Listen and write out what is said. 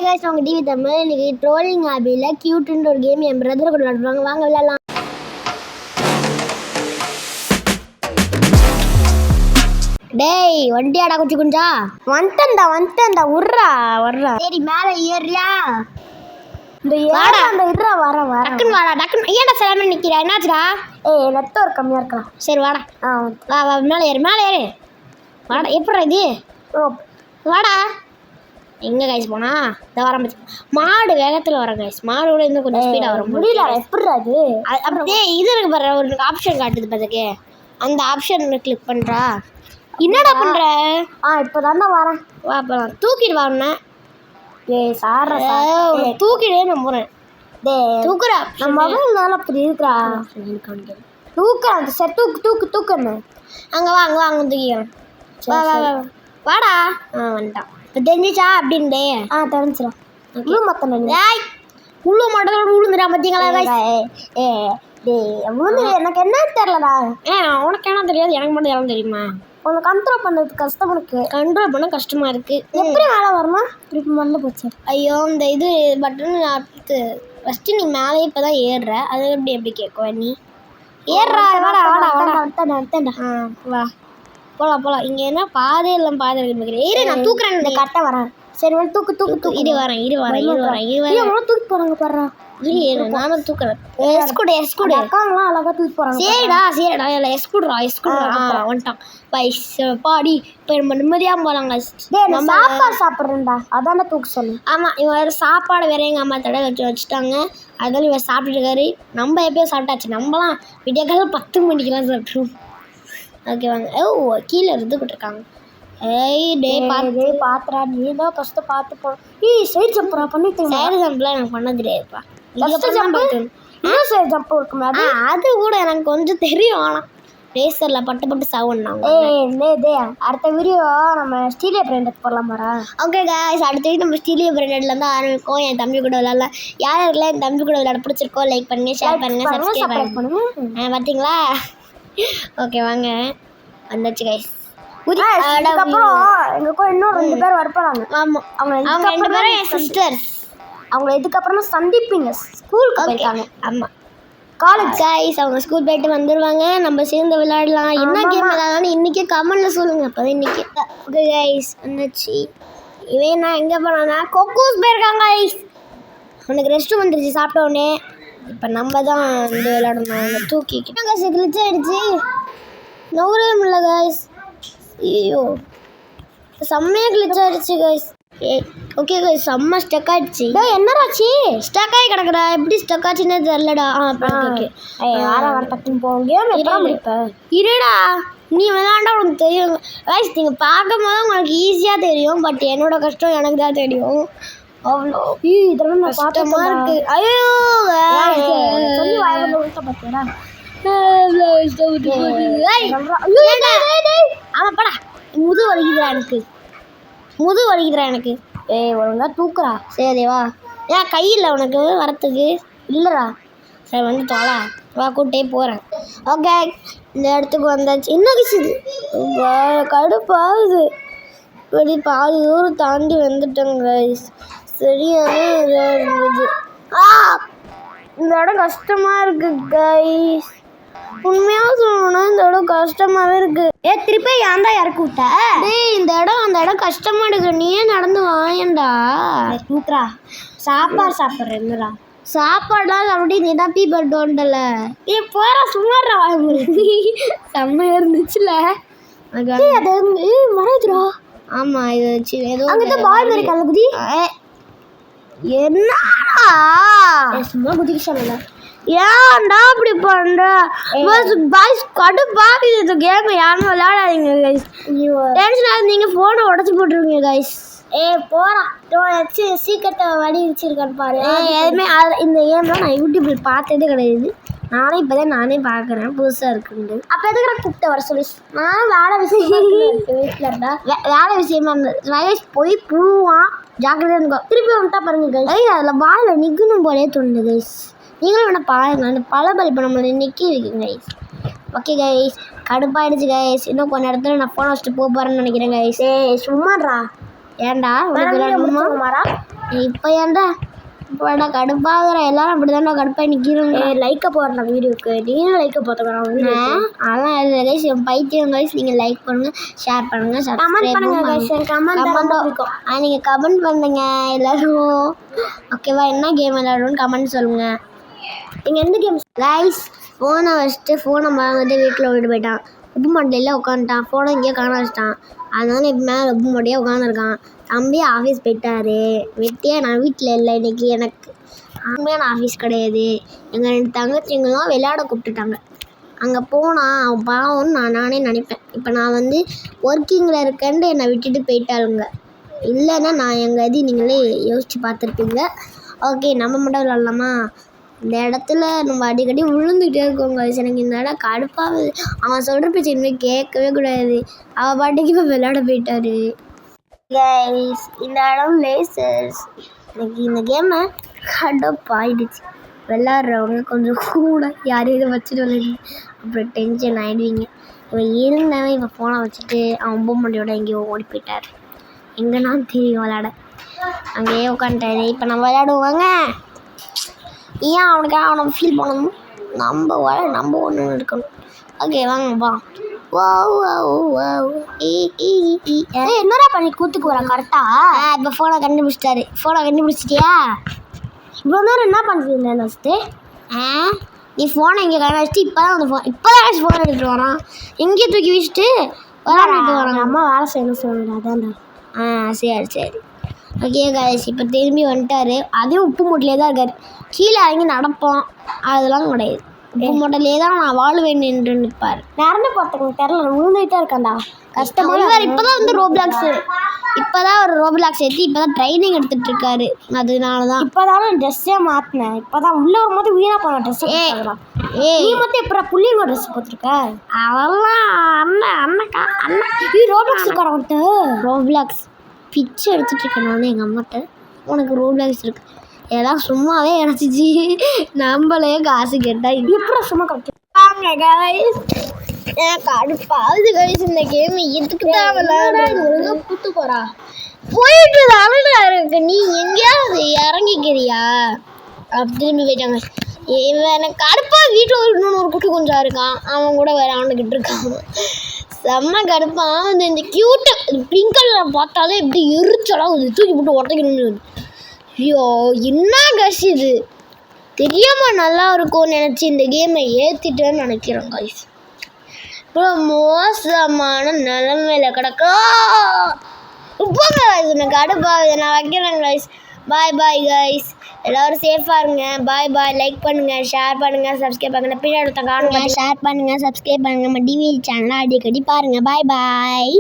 guys, நான் உங்க TV Tamil. இன்னைக்கு ட்ரோலிங் ஹாபியில் கியூட்ன்ற ஒரு கேம் என் பிரதர் கூட விளையாடுவாங்க. வாங்க விளையாடலாம். டேய் வண்டியாடா குச்சி குஞ்சா வந்துட்டேன்டா உர்றா வர்றா. சரி மேலே ஏறியா? இந்த ஏறா அந்த இருறா வர டக்குன்னு வாடா டக்குன்னு. ஏன்டா சில நிற்கிறா? என்னாச்சுடா? நெட்வொர்க் கம்மியாக இருக்கலாம். சரி வாடா. வா மேலே ஏறு வாடா. எப்படா இது? வாடா. எங்கே கைஸ் போனா? இதை வர மாடு வேகத்தில் வர கைஸ். மாடு கூட இன்னும் கொஞ்சம் ஸ்பீடாக வர முடியல. எப்படா அது? அப்படியே இது இருக்கு பாரு, ஒரு ஆப்ஷன் காட்டுது பார்த்துக்கு. அந்த ஆப்ஷன் கிளிக் பண்ணுறா. என்னடா பண்ணுற? இப்போ தானே வரேன். வா போகலாம். தூக்கிட்டு வாண்ணே. தூக்கிட்டே நான் போகிறேன். தூக்குறா நம்ம மொபைல் அப்படி இருக்கிறா. தூக்குறேன். சரி தூக்குன்னு. அங்கே வா தூக்கிக்கிறேன். வாடா. வந்துட்டான். இப்போ தெரிஞ்சிச்சா அப்படின்டே? தெரிஞ்சிடும். உள்ள மாட்டோட உளுந்துடா பார்த்தீங்களா? உளுந்து எனக்கு என்ன தெரியலடா. உனக்கு என்ன தெரியாது, எனக்கு மட்டும் எல்லாம் தெரியுமா? உனக்கு கண்ட்ரோல் பண்ணுறது கஷ்டமாக இருக்குது. கண்ட்ரோல் பண்ண கஷ்டமாக இருக்குது. எப்படி மேலே வரமா? திருப்பி மண்ணு போச்சு. ஐயோ இந்த இது பட்டன் அடுத்து ஃபஸ்ட்டு நீ மேலே இப்போ தான் ஏறுற. அது எப்படி கேட்குவ நீ? ஏறுறா. வந்துட்டேன்டா. வா போகலாம். இங்கே என்ன பாதை எல்லாம் பாதை இருக்கு. ஏறு நான் தூக்குறேன். இந்த கரெக்டாக வரேன். சரி தூக்கு. இரு வரேன். தூக்கி போகிறாங்க பாரு. நானும் தூக்குறேன். எஸ்கூடு அக்காங்களாம் அழகாக தூக்கி போகிறாங்க. சரிடா இல்லை எஸ்கூடுறா வந்துட்டான். பாடி இப்போ நம்ம நிம்மதியாக போகலாங்க. நம்ம சாப்பாடு சாப்பிட்றேன்டா. அதானே தூக்கு சொல்லு. ஆமாம், இவன் வேறு சாப்பாடு வேறு எங்கள் அம்மா தடவை வச்சுட்டாங்க. அதனால இவன் சாப்பிட்டுட்டு இருக்காரு. நம்ம எப்பயும் சாப்பிட்டாச்சு. நம்மலாம் விடியக்காலம் 10 மணிக்கெலாம் சாப்பிட்ருவோம். ஓகே வாங்க. கீழே இருந்து போட்டிருக்காங்க. பாத்துறா. நீ தான் ஃபஸ்ட்டு பார்த்து போ. சைடு ஜம்ப்ரா பண்ணிட்டு. சைடு ஜம்ப்லாம் எனக்கு பண்ண தெரியாதுப்பா. சைடு ஜம்ப் இருக்குமே அது கூட எனக்கு கொஞ்சம் தெரியும். ஆனால் ரேசரில் பட்டு சாவுன்னாங்க. அடுத்த வீடியோ நம்ம ஸ்டீலியோ பிராண்டட் போடலாம் பாரா. ஓகே காய்ஸ், அடுத்த வீடியோ நம்ம ஸ்டீலியோ பிராண்டட்லேருந்து ஆரம்பிக்கும். என் தம்பி கூட விளையாடலாம். யாருக்கெல்லாம் என் தம்பி கூட விளையாட பிடிச்சிருக்கோ லைக் பண்ணுங்க, ஷேர் பண்ணுங்க, சப்ஸ்கிரைப் பண்ணுங்க. பார்த்தீங்களா? ஓகே வாங்க வந்தாச்சு கைஸ். அதுக்கப்புறம் எங்க கூட இன்னும் 2 பேர் வரப்போறாங்க. ஆமாம், அவங்க 2 பேரும் என் சிஸ்டர்ஸ். அவங்க இதுக்கப்புறமா சந்திப்பீங்க. ஸ்கூலுக்கு போயிருக்காங்க. ஆமாம், காலேஜ் கைஸ். அவங்க ஸ்கூல் போயிட்டு வந்துடுவாங்க. நம்ம சேர்ந்து விளையாடலாம். என்ன கேம் விளையாடலாம்னு இன்றைக்கி கமெண்ட்டில் சொல்லுங்கள். அப்போ தான் இன்றைக்கி. ஓகே கைஸ் வந்துச்சு. இவன் நான் எங்கே போனான்னா கொக்கூஸ் போயிருக்காங்க கைஸ். அவனுக்கு ரெஸ்ட்டு வந்துருச்சு சாப்பிட்ட உடனே. இப்போ நம்ம தான் வந்து விளையாடணும். தூக்கிக்கிட்டு கைஸ் கிளிச் ஆகிடுச்சு. நவுறவே முடியல கைஸ். ஐயோ செம்மையாக கிளிச் ஆகிடுச்சு கைஸ். ஓகே கைஸ், செம்ம ஸ்டக் ஆகிடுச்சு. என்னடாச்சு? ஸ்டக் ஆகி கிடக்குடா. எப்படி ஸ்டக் ஆச்சுன்னே தெரிலடா. ஓகே டக்குன்னு போங்க. இருடா, நீ விளையாண்டா உனக்கு தெரியும் கைஸ். நீங்கள் பார்க்கும் போது உங்களுக்கு ஈஸியாக தெரியும். பட் என்னோட கஷ்டம் எனக்கு தான் தெரியும். அவ்வளோ இதெல்லாம் நான் கஷ்டமாக இருக்குது. ஐயோ சொல்லி பார்த்தீங்களா? ஆமாப்படா, முது வலிக்குதுடா எனக்கு. ஒழுங்கா தூக்குறா. சரி வா. ஏன் கையில் உனக்கு வரத்துக்கு இல்லைடா. சரி வந்து தோலா வா, கூட்டே போகிறேன். ஓகே இந்த இடத்துக்கு வந்தாச்சு. என்ன கிச்சுது கடுப்பாகுது. இப்படி பாதி தூரம் தாண்டி வந்துட்டேங்க கைஸ். சரியான இதாக இருந்தது. இந்த இடம் கஷ்டமாக இருக்குது கைஸ். உண்மையாக சொல்லணும்னா இந்த இடம் கஷ்டமாகவே இருக்குது. திருப்பி ஏன் தான் இறக்கி விட்ட? இந்த இடம் கஷ்டமாக இருக்கு. நீயே நடந்து வாயண்டா. தூக்குறா. சாப்பாடு சாப்பிட்றேன்னுடா. சாப்பாடுலாம் அப்படி நீ தான் பீப்பர் டோண்டல. போகிற சும்மாடுறா வாங்க. செம்மையாக இருந்துச்சுல அது. மறைதுரா. ஆமாம் இது வச்சு ஏதோ அங்கே பாய் மாதிரி கலகுதி. என்னடா சும்மா குதிக்க சொல்லல. ஏன்டா அப்படி பண்ற? பாய்ஸ் கடுப்பாகுது. இந்த கேம் யாரும் விளையாடாதீங்க கைஸ். டென்ஷன் ஆகுது. நீங்கள் ஃபோனை உடச்சி போட்டுருவீங்க கைஸ். போகிறான் சீக்கிரத்தை வடி வச்சிருக்கான்னு பாரு. எதுவுமே இந்த கேம்லாம் நான் யூடியூப்பில் பார்த்ததே கிடையாது. நானும் இப்போ தான் பார்க்குறேன். புதுசாக இருக்குண்டு. அப்போ எதுக்கு நான் கூப்பிட்டு வர சொல்லி நான் வேலை விஷயமா வீட்டில் இருந்தா வேலை விஷயமா இருந்தது. வயசு போய் புழுவான். ஜாக்கிரதையாக இருக்கும். திருப்பி வந்துட்டா பாருங்க கைஸ். அதில் வாயில் நிற்கணும் போலே தோணுது கைஸ். நீங்களும் வேணா பாருங்க. அந்த பழபல் இப்போ நம்மளை நிற்கி இருக்குங்க கைஸ். ஓகே கைஸ், கடுப்பாயிடுச்சு கைஸ். இன்னும் கொஞ்சம் இடத்துல நான் ஃபோன் வச்சுட்டு போகிறேன்னு நினைக்கிறேன் கைஸ். சும்மாடா. ஏன்டா விளையாடணுமா இப்போ ஏன்டா இப்போடா கடுப்பாகிற எல்லாரும் அப்படி தான்டா கடுப்பாக நிற்கிறோங்க. லைக்கை போடுற வீடியோக்கு நீங்களும் லைக்கை போட்டுக்கிறோம். அதான் இது கைஸ் என் பைத்தியம் கைஸ். நீங்கள் லைக் பண்ணுங்கள், ஷேர் பண்ணுங்கள், சப்ஸ்கிரைப் பண்ணுங்கள். நீங்கள் கமெண்ட் பண்ணுங்க எல்லோரும். ஓகேவா? என்ன கேம் விளையாடணும்னு கமெண்ட் சொல்லுங்கள். நீங்கள் எந்த கேம் கைஸ்? ஃபோனை வச்சுட்டு ஃபோனை மறந்துட்டு வீட்டில் விட்டு போயிட்டான். உப்பு மண்டையில் உட்காந்துட்டான். ஃபோனை இங்கேயே காண வச்சிட்டான். அதனால இப்போ மேலே உப்பு மண்டையாக உட்காந்துருக்கான். தம்பி ஆஃபீஸ் போயிட்டாரு. வெட்டியா நான் வீட்டில் இல்லை இன்றைக்கி. எனக்கு உண்மையான ஆஃபீஸ் கிடையாது. எங்கள் 2 தங்கச்சிங்களும் விளையாட கூப்பிட்டுட்டாங்க. அங்கே போனால் அவன் பாவம்னு நானே நினைப்பேன். இப்போ நான் வந்து ஒர்க்கிங்கில் இருக்கேன்ட்டு என்னை விட்டுட்டு போயிட்டாளுங்க. இல்லைன்னா நான் எங்கள் இது நீங்களே யோசித்து பார்த்துருப்பீங்க. ஓகே, நம்ம மட்டும் விளாட்லாமா? இந்த இடத்துல நம்ம அடிக்கடி விழுந்துகிட்டே இருக்கோங்க. எனக்கு இந்த இடம் கடுப்பாகுது. அவன் சொல்கிற பேச்சு இனிமேல் கேட்கவே கூடாது. அவள் பாட்டுக்கு இப்போ விளையாட போயிட்டாரு. கைஸ், இந்த இடம் லேசர்ஸ். எனக்கு இந்த கேமை கடுப்பாயிடுச்சு. விளாட்றவங்க கொஞ்சம் கூட யாரையும் வச்சுட்டு விளையாடுங்க, அப்புறம் டென்ஷன் ஆகிடுவீங்க. இவன் இருந்தவன் இப்போ ஃபோனை வச்சுட்டு அவன் பொம்மண்டியோட எங்கேயோ ஓடி போயிட்டார். எங்கன்னா தெரியும் விளையாட. அங்கேயே உட்காந்துட்டாரு. இப்போ நம்ம விளையாடுவாங்க. ஏன் அவனை ஃபீல் பண்ணணும்? நம்ம ஒன்று இருக்கணும். ஓகே வாங்கப்பா. என்னடா பண்ணி கூத்துக்கு வரா கரெக்டா? இப்போ ஃபோனை கண்டுபிடிச்சிட்டாரு. ஃபோனை கண்டுபிடிச்சிட்டியா? இவ்வளோ நேரம் என்ன பண்ணுறீங்க ஃபஸ்ட்டு? நீ ஃபோனை இங்கே கடை வச்சுட்டு இப்போ தான் ஃபோன் எடுத்துகிட்டு வரான். எங்கேயும் தூக்கி வச்சுட்டு விளாண்டுட்டு வரான். அம்மா வேலை செய்யணும் சொல்லுங்க. அதான். சரி ஓகே கைஸ், இப்போ திரும்பி வந்துட்டார். அதுவும் உப்பு மூட்டிலே தான் இருக்கார். கீழே இறங்கி நடப்போம், அதெல்லாம் கிடையாது. உப்பு மூட்டிலே தான் நான் வாழ்வேன் என்று நிற்பார். நடந்து போகிறதுக்கு தெரியல, விழுந்துகிட்டே இருக்காண்டா. கஷ்டமாக இப்போ தான் வந்து இப்போ தான் ஒரு ரோப்ளாக்ஸ் ஏற்றி இப்போ தான் ட்ரைனிங் எடுத்துகிட்டு இருக்காரு. அதனால தான் இப்போ தானே ட்ரெஸ்ஸே மாற்றினேன். இப்போ தான் உள்ளே வரும்போது வீணாக போன ட்ரெஸ். நீ மட்டும் இப்போ புள்ளிங்க ட்ரெஸ் போட்டிருக்க? அதெல்லாம் அண்ணா ரோப்ளாக்ஸ் இருக்கார வந்துட்டு. ரோப்ளாக்ஸ் பிச்சு எடுத்துகிட்டு இருக்கேன் நான் எங்கள் அம்மாட்ட. உனக்கு ரோப்ளாக்ஸ் இருக்கு ஏதாவது சும்மாவே கிடச்சிச்சு. நம்மளே காசு கேட்டால் எப்படி சும்மா கிடைச்சாங்க கைஸ். கடுப்பாவது கைஸ். இந்த கேம் எதுக்கு தான் விளையாடுறது? கூத்து போறா போயிட்டு தானே இருக்கு. நீ எங்கேயாவது இறங்கிக்கிறியா? அப்படின்னு போயிட்டாங்க. இவன் எனக்கு கடுப்பா. வீட்டில் இன்னொன்று ஒரு குட்டி கொஞ்சம் இருக்கான். அவன் கூட வேற ஆண்டுக்கிட்டு இருக்கான். செம்ம கடுப்பாக இந்த க்யூட்டு பிங்க் கலரை பார்த்தாலே இப்படி எரிச்சலாக வந்து தூக்கி போட்டு உடக்கணும்னு. ஐயோ என்ன கஷ் இது. தெரியாமல் நல்லா இருக்கும்னு நினச்சி இந்த கேமை ஏற்றிட்டேன்னு நினைக்கிறேன் கைஸ். இவ்வளோ மோசமான நிலைமையில் கிடக்கா. இப்போங்க கைஸ் எனக்கு கடுப்பாகுது. நான் வைக்கிறேன் கைஸ். Bye guys. எல்லோரும் சேஃபாக இருங்க. பாய். லைக் பண்ணுங்கள், ஷேர் பண்ணுங்கள், சப்ஸ்கிரைப் பண்ணுங்கள். பின்னாடி காணுங்க. ஷேர் பண்ணுங்கள், சப்ஸ்கிரைப் பண்ணுங்கள். நம்ம டிவி சேனலை அடிக்கடி பாருங்கள். பாய்.